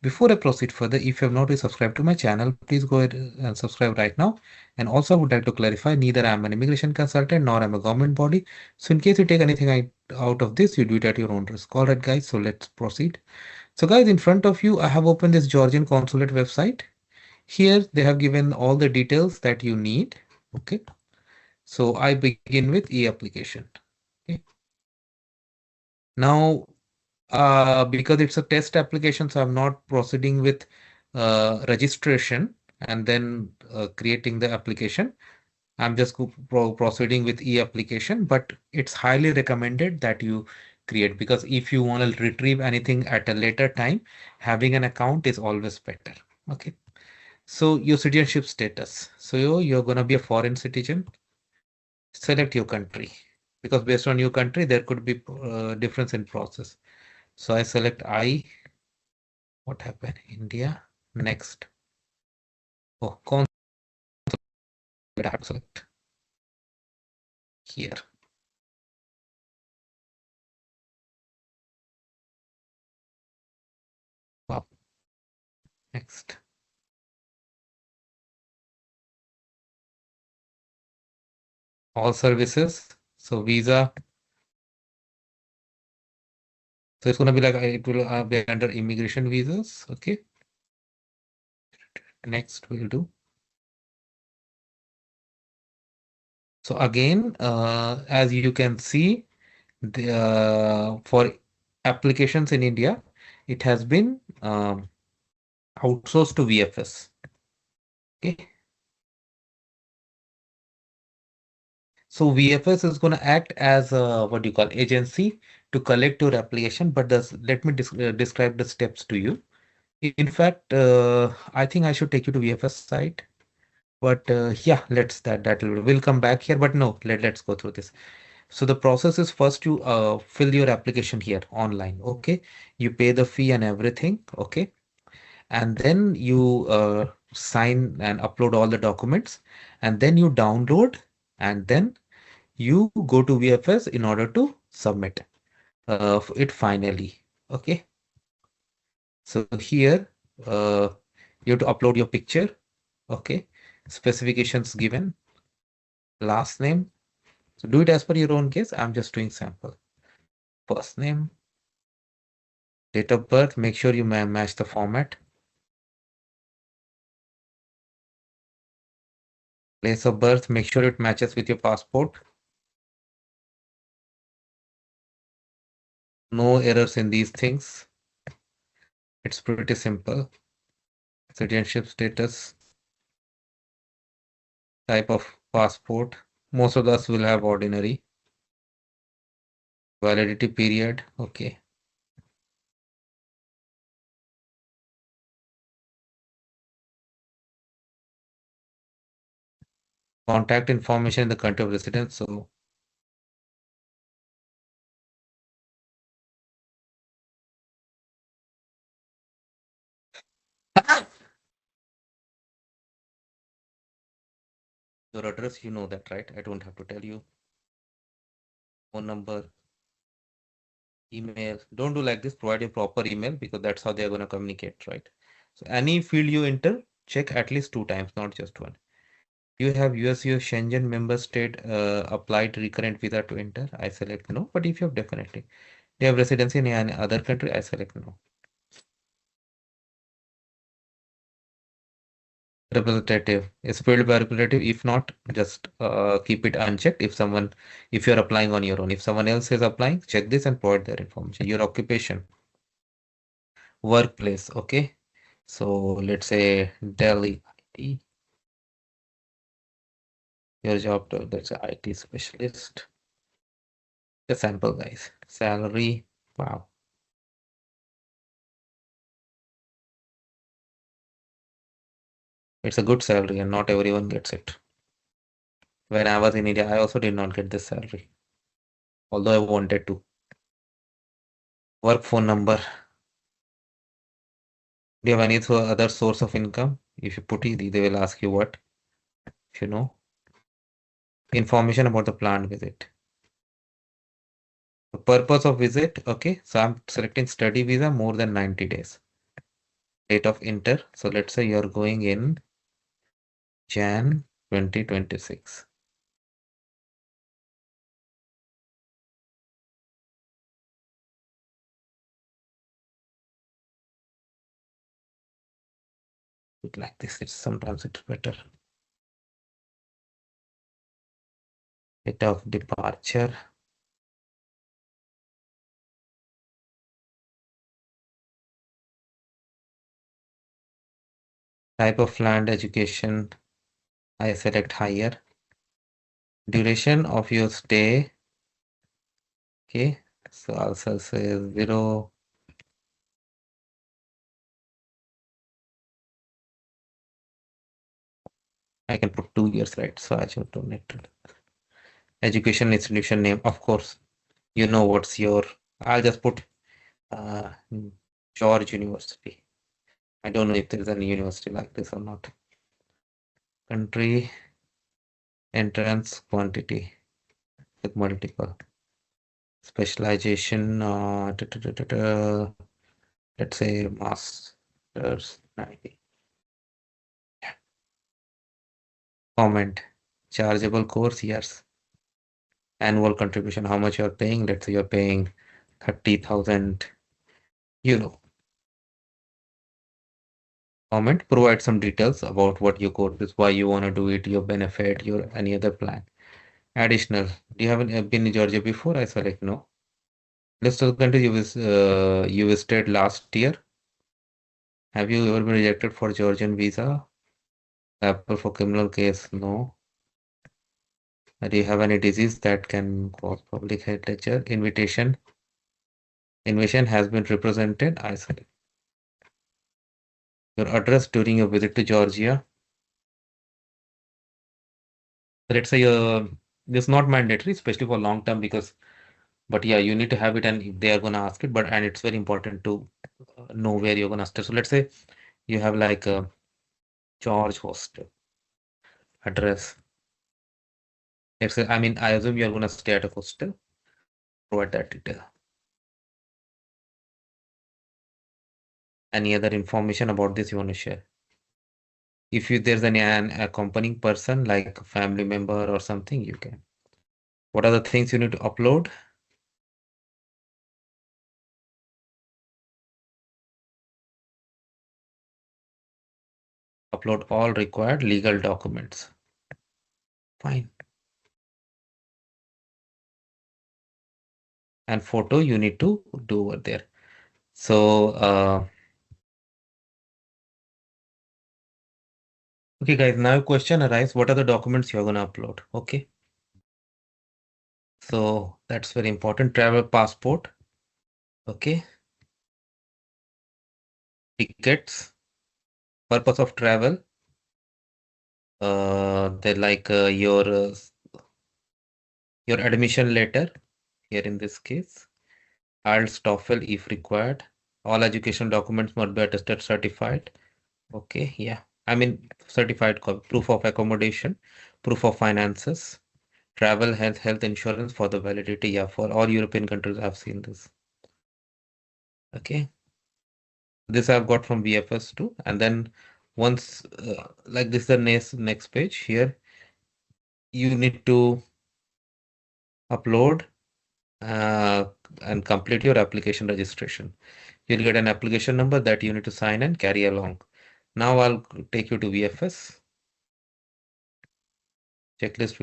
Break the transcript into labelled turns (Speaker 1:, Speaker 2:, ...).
Speaker 1: Before I proceed further, if you have not yet subscribed to my channel, please go ahead and subscribe right now. And also, I would like to clarify, neither I am an immigration consultant nor I'm a government body. So in case you take anything out of this, you do it at your own risk. All right, guys, so let's proceed. So guys, in front of you, I have opened this Georgian consulate website. Here, they have given all the details that you need. Okay. So I begin with e-application. Okay. Now, because it's a test application, so I'm not proceeding with registration and then creating the application. I'm just proceeding with e-application, but it's highly recommended that you create, because if you want to retrieve anything at a later time, having an account is always better. Okay. So your citizenship status. So you're going to be a foreign citizen. Select your country, because based on your country, there could be difference in process. So I select what happened? India. Next. Oh, consulate. I have to select here. Wow. Next. All services. So visa. So it's going to be like it will be under immigration visas. Okay. Next we'll do. So again, as you can see, for applications in India, it has been outsourced to VFS. Okay. So VFS is going to act as a, what do you call, agency to collect your application. But let me describe the steps to you. In fact, I think I should take you to VFS site. But yeah, we'll come back here. But no, let's go through this. So the process is, first you fill your application here online. Okay, you pay the fee and everything. Okay, and then you sign and upload all the documents, and then you download, and then you go to VFS in order to submit it finally. Okay, so here you have to upload your picture. Okay, specifications given, last name. So do it as per your own case. I'm just doing sample. First name, date of birth. Make sure you match the format. Place of birth. Make sure it matches with your passport. No errors in these things. It's pretty simple. Citizenship status, type of passport. Most of us will have ordinary. Validity period. Okay. Contact information in the country of residence. So your address, you know that, right? I don't have to tell you. Phone number, email. Don't do like this. Provide a proper email, because that's how they're going to communicate, right? So any field you enter, check at least 2 times, not just one. You have US or Schengen member state applied recurrent visa to enter. I select no. But if you have, definitely. Do you have residency in any other country? I select no. Representative is filled by representative. If not, just keep it unchecked. If you're applying on your own, if someone else is applying, check this and provide their information. Your occupation, workplace. Okay, so let's say Delhi IT. Your job, that's a IT specialist. The sample, guys. Salary. Wow. It's a good salary, and not everyone gets it. When I was in India, I also did not get this salary, although I wanted to. Work phone number. Do you have any other source of income? If you put it, they will ask you what, if you know. Information about the planned visit. The purpose of visit, okay. So I'm selecting study visa more than 90 days. date of enter. So let's say you're going in Jan 2026. Like this, sometimes it's better. Date of departure. Type of land, education. I select higher. Duration of your stay. Okay. So also say 0. I can put 2 years, right? So I should donate to education institution name. Of course, you know what's your. I'll just put uh, George University. I don't know if there's any university like this or not. Country, entrance, quantity with multiple. Specialization, let's say master's 90. Comment, chargeable course, yes. Annual contribution, how much you're paying? Let's say you're paying 30,000 euro. Comment, provide some details about what your course is, why you want to do it, your benefit, your any other plan. Additional, do you have been in Georgia before? I select no. List of countries you visited last year. Have you ever been rejected for Georgian visa? Apple for criminal case? No. Do you have any disease that can cause public health lecture? Invitation. Invitation has been represented. I select your address during your visit to Georgia. Let's say this is not mandatory, especially for long term because, but yeah, you need to have it, and if they are gonna ask it, but and it's very important to know where you're gonna stay. So let's say you have like a George hostel address. Let's say, I mean, I assume you're gonna stay at a hostel. Provide that detail. Any other information about this you want to share? If there's an accompanying person like a family member or something, you can. What are the things you need to upload? Upload all required legal documents. Fine. And photo you need to do over there. So, okay, guys, now question arises, what are the documents you're going to upload? Okay. So that's very important. Travel passport. Okay. Tickets. Purpose of travel. They like your admission letter here in this case. IELTS, TOEFL if required. All education documents must be attested certified. Okay, yeah. I mean certified copy, proof of accommodation, proof of finances, travel health insurance for the validity. Yeah, for all European countries, I've seen this. Okay. This I've got from VFS too. And then once like this, the next page here, you need to upload uh, and complete your application registration. You'll get an application number that you need to sign and carry along. Now I'll take you to VFS checklist.